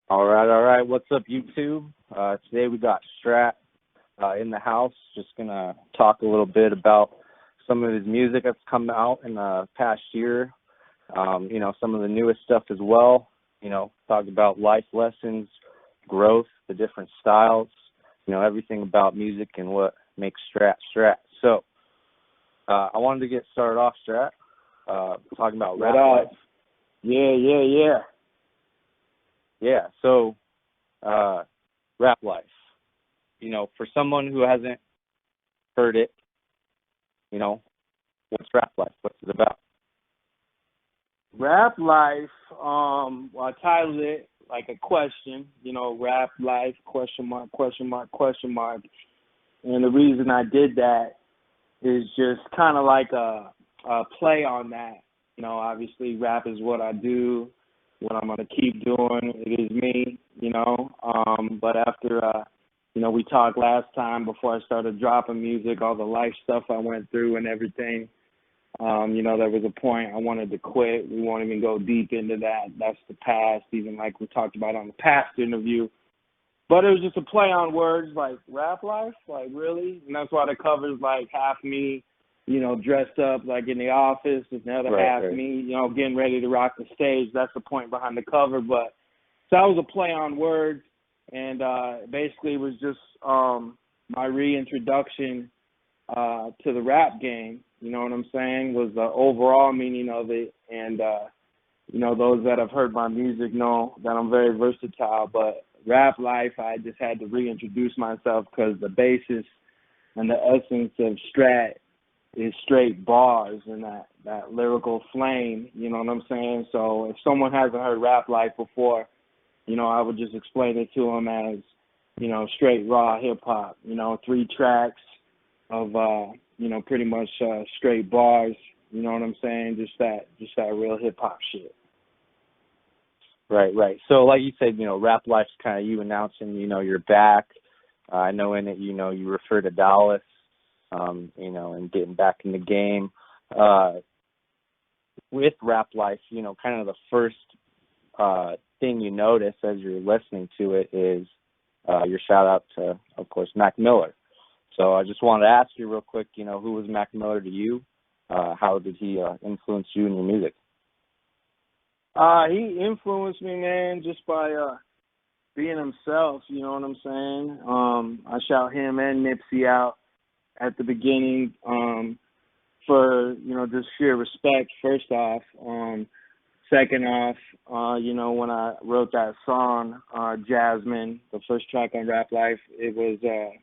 All right, all right. What's up, YouTube? Today we got Strat in the house. Just gonna talk a little bit about some of his music that's come out in the past year. Some of the newest stuff as well. Talk about life lessons, growth, the different styles. Everything about music and what makes Strat Strat. So, I wanted to get started off, Strat, talking about rap life. Yeah. Yeah, so rap life. For someone who hasn't heard it, what's rap life? What's it about? Rap life, I titled it like a question, rap life, question mark, question mark, question mark. And the reason I did that is just kind of like a play on that. Obviously rap is what I do, what I'm going to keep doing. It is me, But after, we talked last time before I started dropping music, all the life stuff I went through and everything, there was a point I wanted to quit. We won't even go deep into that. That's the past, even like we talked about on the past interview. But it was just a play on words like rap life, like really? And that's why the cover's like half me, dressed up like in the office, and the other half me, getting ready to rock the stage. That's the point behind the cover. But so that was a play on words, and basically it was just my reintroduction to the rap game. You know what I'm saying? Was the overall meaning of it, and those that have heard my music know that I'm very versatile. But rap life, I just had to reintroduce myself because the basis and the essence of Strat is straight bars and that lyrical flame, you know what I'm saying? So if someone hasn't heard rap life before, I would just explain it to them as, straight raw hip hop, 3 tracks of, pretty much straight bars, you know what I'm saying? Just that real hip hop shit. Right. So like you said, rap life's kind of you announcing, you're back. I know in it, you refer to Dallas, and getting back in the game. With rap life, kind of the first thing you notice as you're listening to it is your shout out to, of course, Mac Miller. So I just wanted to ask you real quick, who was Mac Miller to you? How did he influence you in your music? He influenced me, man, just by being himself, you know what I'm saying? I shout him and Nipsey out at the beginning for, just sheer respect, first off. Second off, when I wrote that song, Jasmine, the first track on Rap Life, it was, a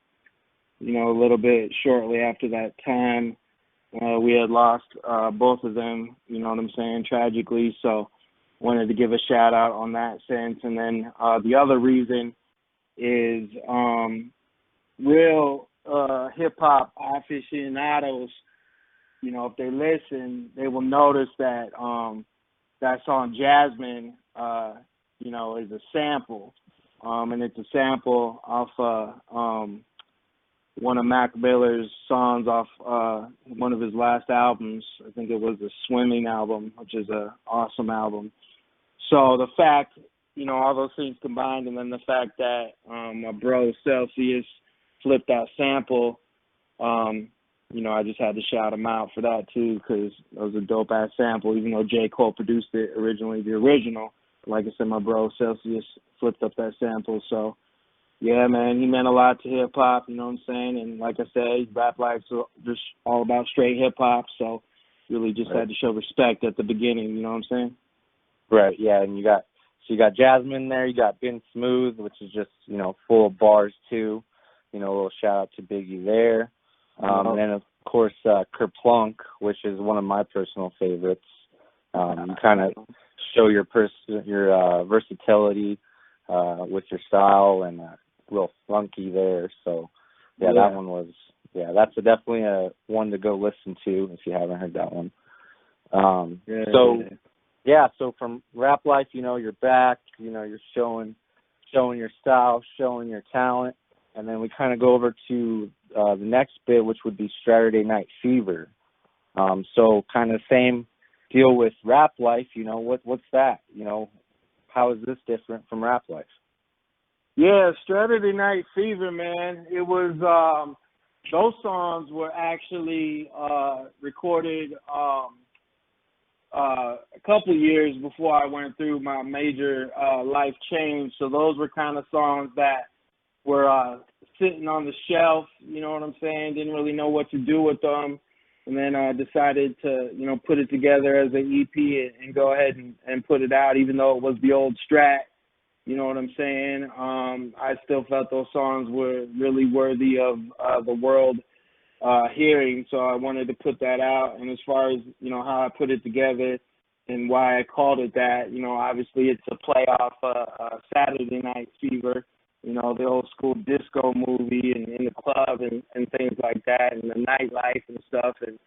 little bit shortly after that time. We had lost both of them, you know what I'm saying, tragically. So wanted to give a shout out on that sense. And then the other reason is real hip-hop aficionados, if they listen, they will notice that that song Jasmine, is a sample. And it's a sample off one of Mac Miller's songs off one of his last albums. I think it was the Swimming album, which is an awesome album. So the fact, all those things combined, and then the fact that my bro Celsius flipped that sample, I just had to shout him out for that too, because it was a dope ass sample. Even though J. Cole produced it originally, the original, like I said, my bro Celsius flipped up that sample. So yeah, man, he meant a lot to hip hop. You know what I'm saying? And like I said, rap life's just all about straight hip hop. So really just had to show respect at the beginning. You know what I'm saying? Right. Yeah, and you got Jasmine there. You got Been Smooth, which is just full of bars too. A little shout out to Biggie there. And then, of course, Kerplunk, which is one of my personal favorites. You kind of show your versatility with your style and real funky there. So, that one was, that's definitely a one to go listen to if you haven't heard that one. So from Rap Life, you're back, you're showing your style, showing your talent. And then we kind of go over to the next bit, which would be Saturday Night Fever. So kind of same deal with Rap Life. What's that? how is this different from Rap Life? Yeah, Saturday Night Fever, man. It was those songs were actually recorded a couple years before I went through my major life change. So those were kind of songs that were sitting on the shelf, you know what I'm saying? Didn't really know what to do with them. And then I decided to, put it together as an EP and go ahead and put it out, even though it was the old Strat. You know what I'm saying? I still felt those songs were really worthy of the world hearing, so I wanted to put that out. And as far as, how I put it together and why I called it that, obviously it's a play off Saturday Night Fever, the old school disco movie and in the club and things like that, and the nightlife and stuff. And,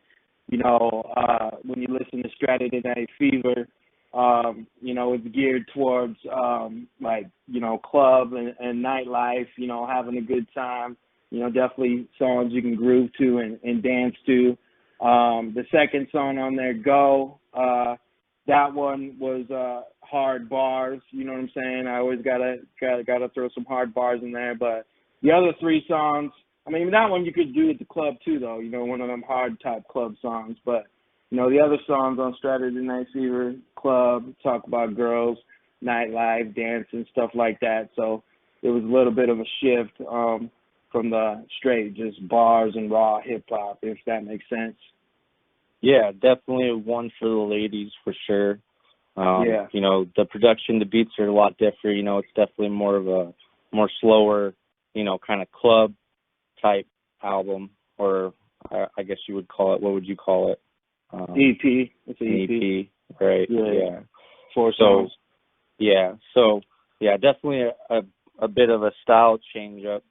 when you listen to Saturday Night Fever, it's geared towards, club and nightlife, having a good time, definitely songs you can groove to and dance to. The second song on there, Go, that one was hard bars, you know what I'm saying? I always gotta throw some hard bars in there. But the other three songs, I mean, that one you could do at the club too, though, one of them hard type club songs. But the other songs on Saturday Night Fever, club, talk about girls, nightlife, dance, and stuff like that. So it was a little bit of a shift from the straight just bars and raw hip hop, if that makes sense. Yeah, definitely one for the ladies for sure. Yeah. The production, the beats are a lot different. It's definitely more of a more slower, kind of club type album, or I guess you would call it. What would you call it? EP. It's an EP. Right? Yeah. 4 songs. So definitely a bit of a style change up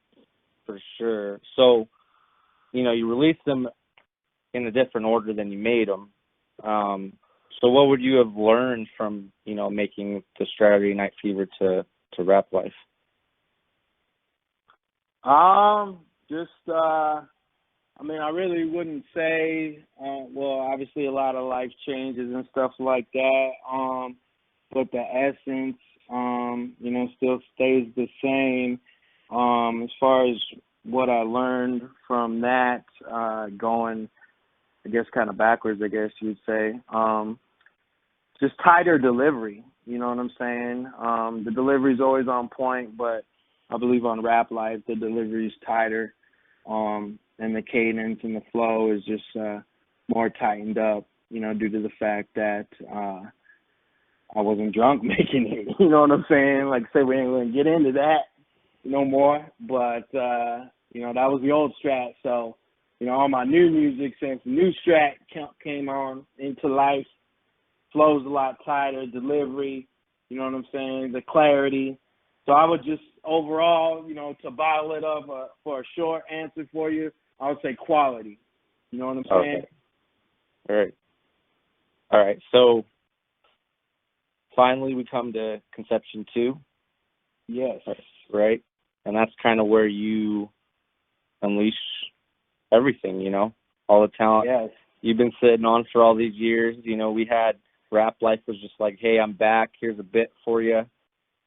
for sure. So, you released them in a different order than you made them. So what would you have learned from, making the Saturday Night Fever to Rap Life? I really wouldn't say, obviously a lot of life changes and stuff like that, but the essence, still stays the same. As far as what I learned from that, going, I guess, kind of backwards, I guess you'd say, just tighter delivery, you know what I'm saying? The delivery's always on point, but I believe on Rap Life, the delivery's tighter, and the cadence and the flow is just more tightened up, due to the fact that I wasn't drunk making it, you know what I'm saying? Like I say, we ain't going to get into that no more, but, that was the old Strat. So, all my new music since the new Strat came on into life, flows a lot tighter, delivery, you know what I'm saying, the clarity. So I would just overall, to bottle it up for a short answer for you, I would say quality. You know what I'm saying? Okay. All right. So finally we come to Conception 2. Yes. Right? And that's kind of where you unleash everything, all the talent. Yes. You've been sitting on for all these years. We had Rap Life was just like, hey, I'm back. Here's a bit for you.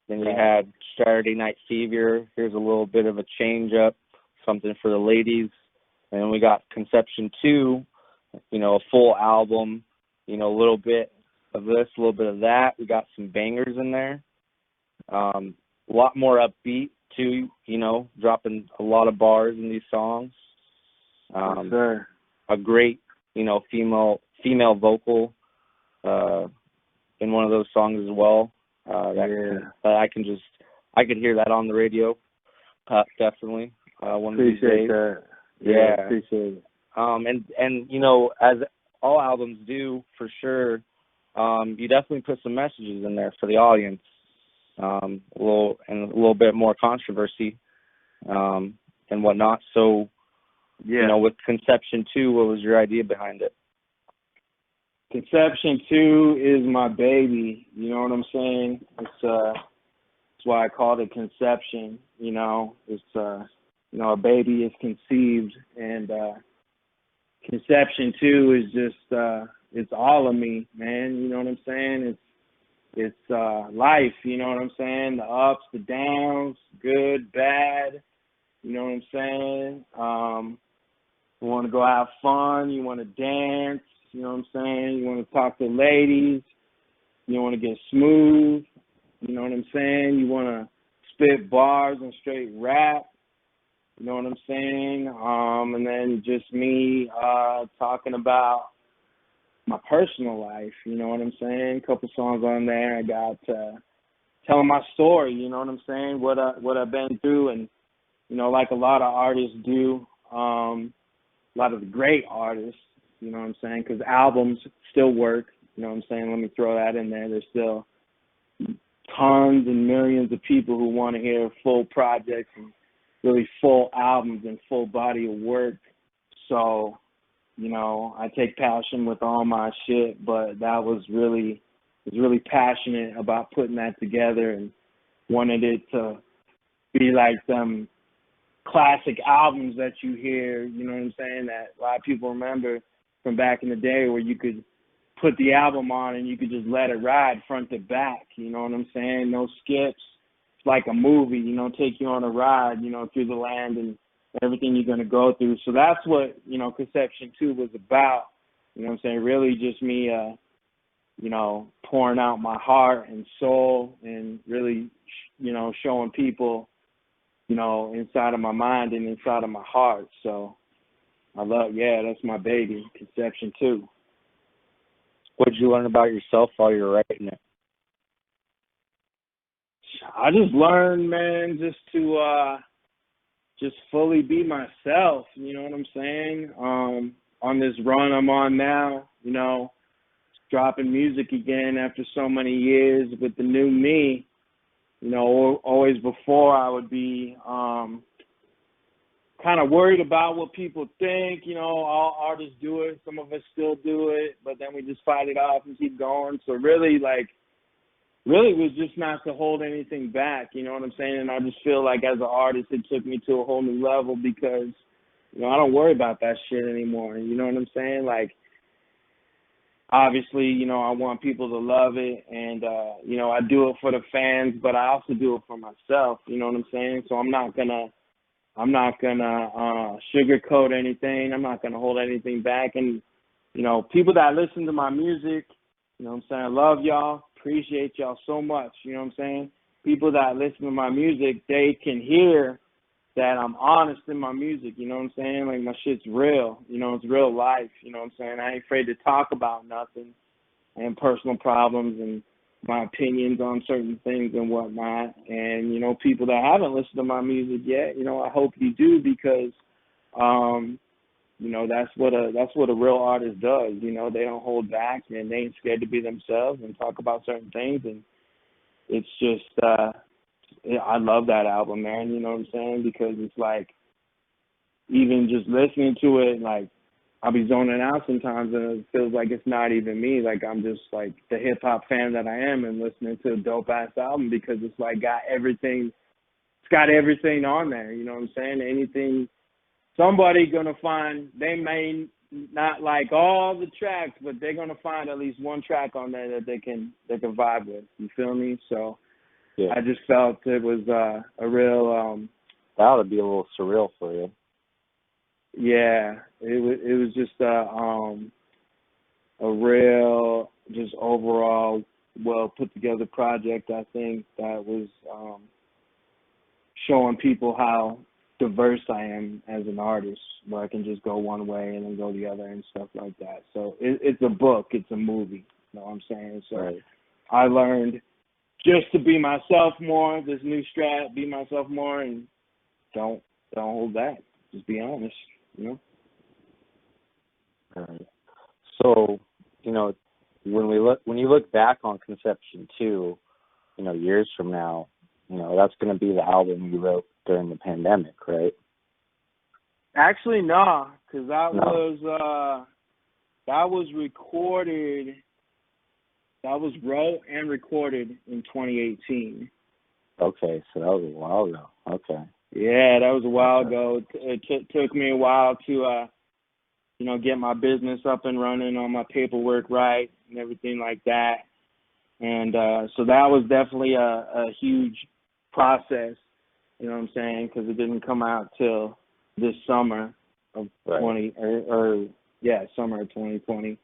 Then you had Saturday Night Fever. Here's a little bit of a change up, something for the ladies. And then we got Conception 2, a full album, a little bit of this, a little bit of that. We got some bangers in there. A lot more upbeat too, dropping a lot of bars in these songs. Yes, sir. A great, female vocal in one of those songs as well. I could hear that on the radio. Definitely. One of these days. That. Yeah. Appreciate it. And as all albums do, for sure, you definitely put some messages in there for the audience. A little bit more controversy, and whatnot. So, with Conception 2, what was your idea behind it? Conception 2 is my baby. You know what I'm saying? That's why I called it Conception. It's a baby is conceived, and Conception 2 is just it's all of me, man. You know what I'm saying? life, you know what I'm saying? The ups, the downs, good, bad, you know what I'm saying? You want to go have fun, you want to dance, you know what I'm saying? You want to talk to ladies, you want to get smooth, you know what I'm saying? You want to spit bars and straight rap, you know what I'm saying? And then just me talking about my personal life, you know what I'm saying? A couple songs on there. I got telling my story, you know what I'm saying? What I've been through, and you know, like a lot of artists do, a lot of the great artists, you know what I'm saying? Because albums still work, you know what I'm saying? Let me throw that in there. There's still tons and millions of people who want to hear full projects and really full albums and full body of work. So, you know, I take passion with all my shit, but that was really passionate about putting that together and wanted it to be like them classic albums that you hear, you know what I'm saying, that a lot of people remember from back in the day, where you could put the album on and you could just let it ride front to back, you know what I'm saying? No skips. It's like a movie, you know, take you on a ride, you know, through the land and everything you're going to go through. So that's what, you know, Conception 2 was about, you know what I'm saying? Really just me, you know, pouring out my heart and soul and really, you know, showing people, you know, inside of my mind and inside of my heart. So that's my baby, Conception 2. What did you learn about yourself while you were writing it? I just learned, man, just to just fully be myself, you know what I'm saying? On this run I'm on now, you know, dropping music again after so many years with the new me. You know, always before I would be kind of worried about what people think. You know, all artists do it. Some of us still do it, but then we just fight it off and keep going. So really it was just not to hold anything back, you know what I'm saying? And I just feel like as an artist, it took me to a whole new level because, you know, I don't worry about that shit anymore. You know what I'm saying? Like, obviously, you know, I want people to love it, and, you know, I do it for the fans, but I also do it for myself, you know what I'm saying? So I'm not gonna sugarcoat anything. I'm not gonna hold anything back. And, you know, people that listen to my music, you know what I'm saying, I love y'all, appreciate y'all so much, you know what I'm saying? People that listen to my music, they can hear that I'm honest in my music, you know what I'm saying? Like, my shit's real, you know, it's real life, you know what I'm saying? I ain't afraid to talk about nothing and personal problems and my opinions on certain things and whatnot. And, you know, people that haven't listened to my music yet, you know, I hope you do, because, you know, that's what a real artist does. You know, they don't hold back and they ain't scared to be themselves and talk about certain things. And it's just, I love that album, man, you know what I'm saying? Because it's like, even just listening to it, like, I'll be zoning out sometimes and it feels like it's not even me. Like, I'm just like the hip hop fan that I am and listening to a dope ass album, because it's like got everything on there, you know what I'm saying? Anything, somebody gonna find, they may not like all the tracks, but they're gonna find at least one track on there that they can vibe with. You feel me? So yeah. I just felt it was a real that would be a little surreal for you. Yeah, it was just a real, just overall well put together project. I think that was showing people how diverse I am as an artist, where I can just go one way and then go the other and stuff like that. So it's a book, it's a movie, you know what I'm saying? So right. I learned just to be myself more, this new Strat, be myself more, and don't hold back. Just be honest, you know? All right. So, you know, when you look back on Conception 2, you know, years from now, you know, that's going to be the album you wrote during the pandemic, right? Actually, no, because that was recorded. That was wrote and recorded in 2018. Okay, so that was a while ago. Okay. Yeah, that was a while ago. It took me a while to, get my business up and running, all my paperwork right and everything like that. And so that was definitely a huge process, you know what I'm saying, because it didn't come out till this summer of Right. summer of 2020.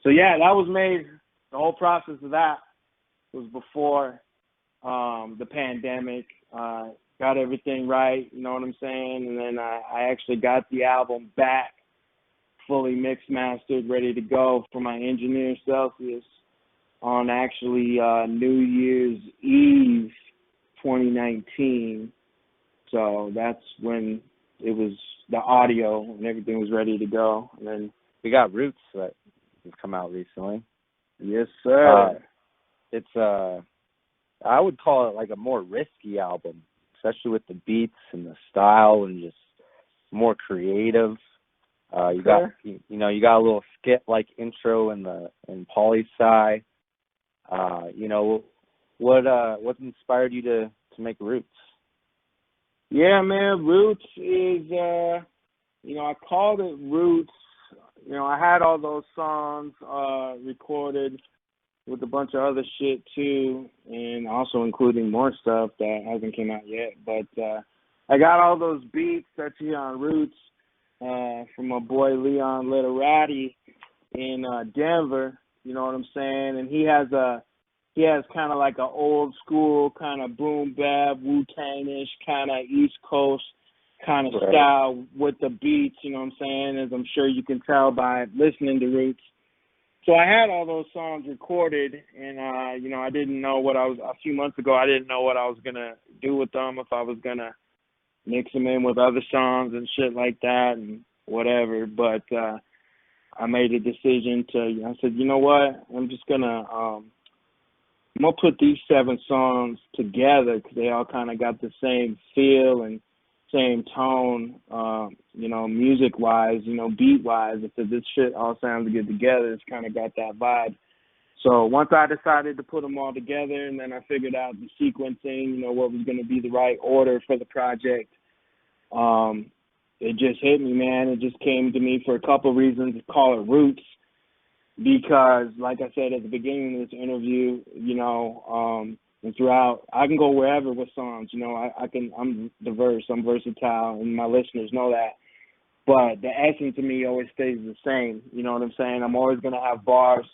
So yeah, that was made. The whole process of that was before the pandemic. Got everything right, you know what I'm saying, and then I actually got the album back, fully mixed, mastered, ready to go for my engineer Celsius on actually New Year's Eve 2019. So that's when it was the audio and everything was ready to go. And then We got Roots that has come out recently. yes, sir. It's I would call it like a more risky album, especially with the beats and the style and just more creative. You got you got a little skit like intro in Poli Sci. What inspired you to make Roots? Yeah, man, Roots is I called it Roots. I had all those songs recorded with a bunch of other shit too, and also including more stuff that hasn't came out yet. But I got all those beats that you hear on Roots from my boy Leon Literati in Denver. You know what I'm saying? And he has kind of like an old school kind of boom bap Wu-Tang-ish kind of East Coast kind of style with the beats. You know what I'm saying? As I'm sure you can tell by listening to Roots. So I had all those songs recorded, and I didn't know a few months ago. I didn't know what I was gonna do with them, if I was gonna mix them in with other songs and shit like that and whatever. But I made a decision I said, you know what? I'm gonna put these 7 songs together because they all kind of got the same feel and same tone, music-wise, beat-wise. I said, this shit all sounds good together. It's kind of got that vibe. So once I decided to put them all together, and then I figured out the sequencing, what was going to be the right order for the project, it just hit me, man. It just came to me for a couple of reasons to call it Roots. Because, like I said at the beginning of this interview, and throughout, I can go wherever with songs. I'm diverse, I'm versatile, and my listeners know that. But the essence of me always stays the same. You know what I'm saying? I'm always going to have bars.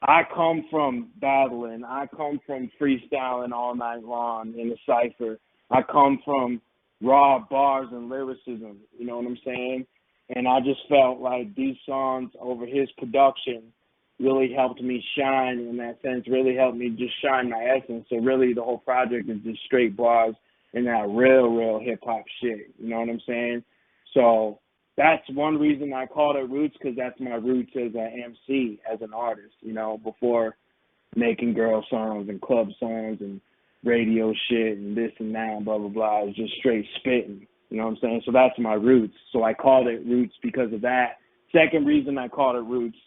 I come from battling. I come from freestyling all night long in a cipher. I come from raw bars and lyricism. You know what I'm saying? And I just felt like these songs over his production really helped me shine in that sense, really helped me just shine my essence. So really the whole project is just straight bars and that real hip-hop shit. You know what I'm saying? So that's one reason I called it Roots, because that's my roots as an MC, as an artist, before making girl songs and club songs and radio shit and this and that and blah, blah, blah. It was just straight spitting. You know what I'm saying? So that's my roots. So I called it Roots because of that. Second reason I called it Roots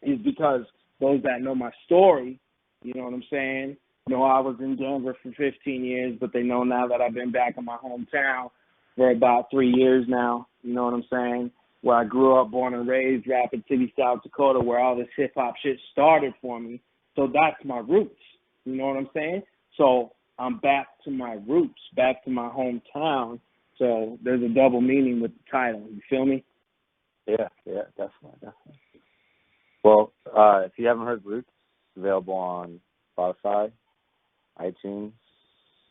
is because those that know my story, you know what I'm saying, know I was in Denver for 15 years, but they know now that I've been back in my hometown for about 3 years now, you know what I'm saying, where I grew up, born and raised, Rapid City, South Dakota, where all this hip-hop shit started for me. So that's my roots, you know what I'm saying? So I'm back to my roots, back to my hometown. So there's a double meaning with the title. You feel me? Yeah, definitely. Well, if you haven't heard Roots, it's available on Spotify, iTunes,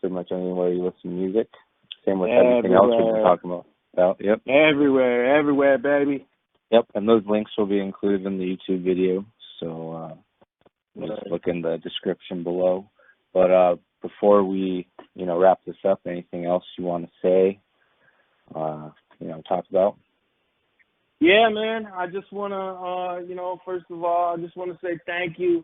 pretty much anywhere you listen to music. Same with everything else we've been talking about. Yep. Everywhere, baby. Yep, and those links will be included in the YouTube video. So just look in the description below. But before we, wrap this up, anything else you want to say? Talk about? Yeah, man. I just want to, first of all, I just want to say thank you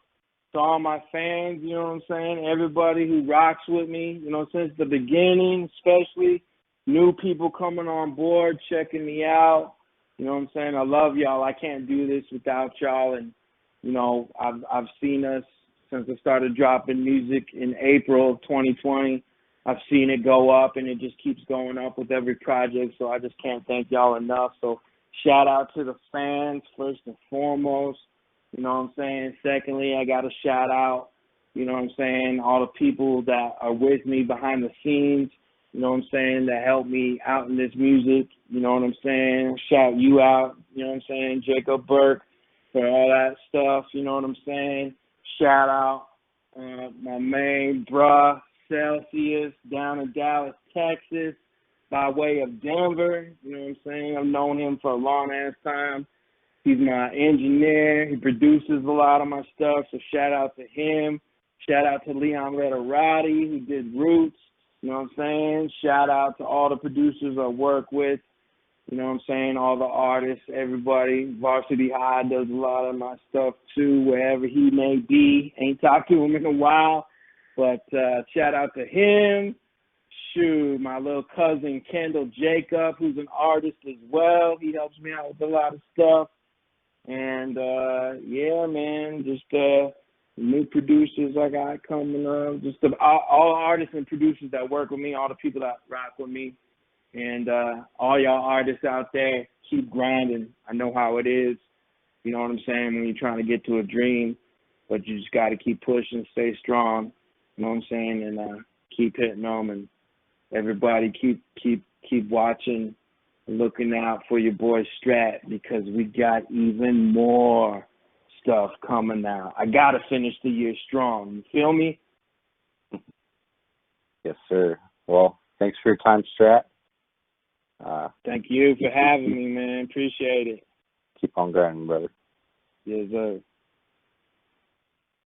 to all my fans, you know what I'm saying? Everybody who rocks with me, since the beginning, especially new people coming on board, checking me out. You know what I'm saying? I love y'all. I can't do this without y'all. And, I've seen us since I started dropping music in April of 2020. I've seen it go up, and it just keeps going up with every project, so I just can't thank y'all enough. So shout out to the fans first and foremost, you know what I'm saying? Secondly, I got to shout out you know what I'm saying, all the people that are with me behind the scenes, you know what I'm saying, that help me out in this music, you know what I'm saying, shout you out, you know what I'm saying, Jacob Burke, for all that stuff, you know what I'm saying, shout out my main bruh, Celsius, down in Dallas, Texas, by way of Denver, you know what I'm saying, I've known him for a long-ass time. He's my engineer. He produces a lot of my stuff, so shout out to him. Shout out to Leon Lederati, who did Roots. You know what I'm saying? Shout out to all the producers I work with. You know what I'm saying? All the artists, everybody. Varsity High does a lot of my stuff, too, wherever he may be. Ain't talked to him in a while, but shout out to him. Shoot, my little cousin, Kendall Jacob, who's an artist as well. He helps me out with a lot of stuff. And, yeah, man, just new producers I got coming up. Just all artists and producers that work with me, all the people that rock with me. And all y'all artists out there, keep grinding. I know how it is. You know what I'm saying? When you're trying to get to a dream, but you just got to keep pushing, stay strong. You know what I'm saying? And keep hitting them. And everybody keep watching, looking out for your boy Strat, because we got even more stuff coming out. I got to finish the year strong. You feel me? Yes, sir. Well, thanks for your time, Strat. Thank you for having me, man. Appreciate it. Keep on grinding, brother. Yes, sir.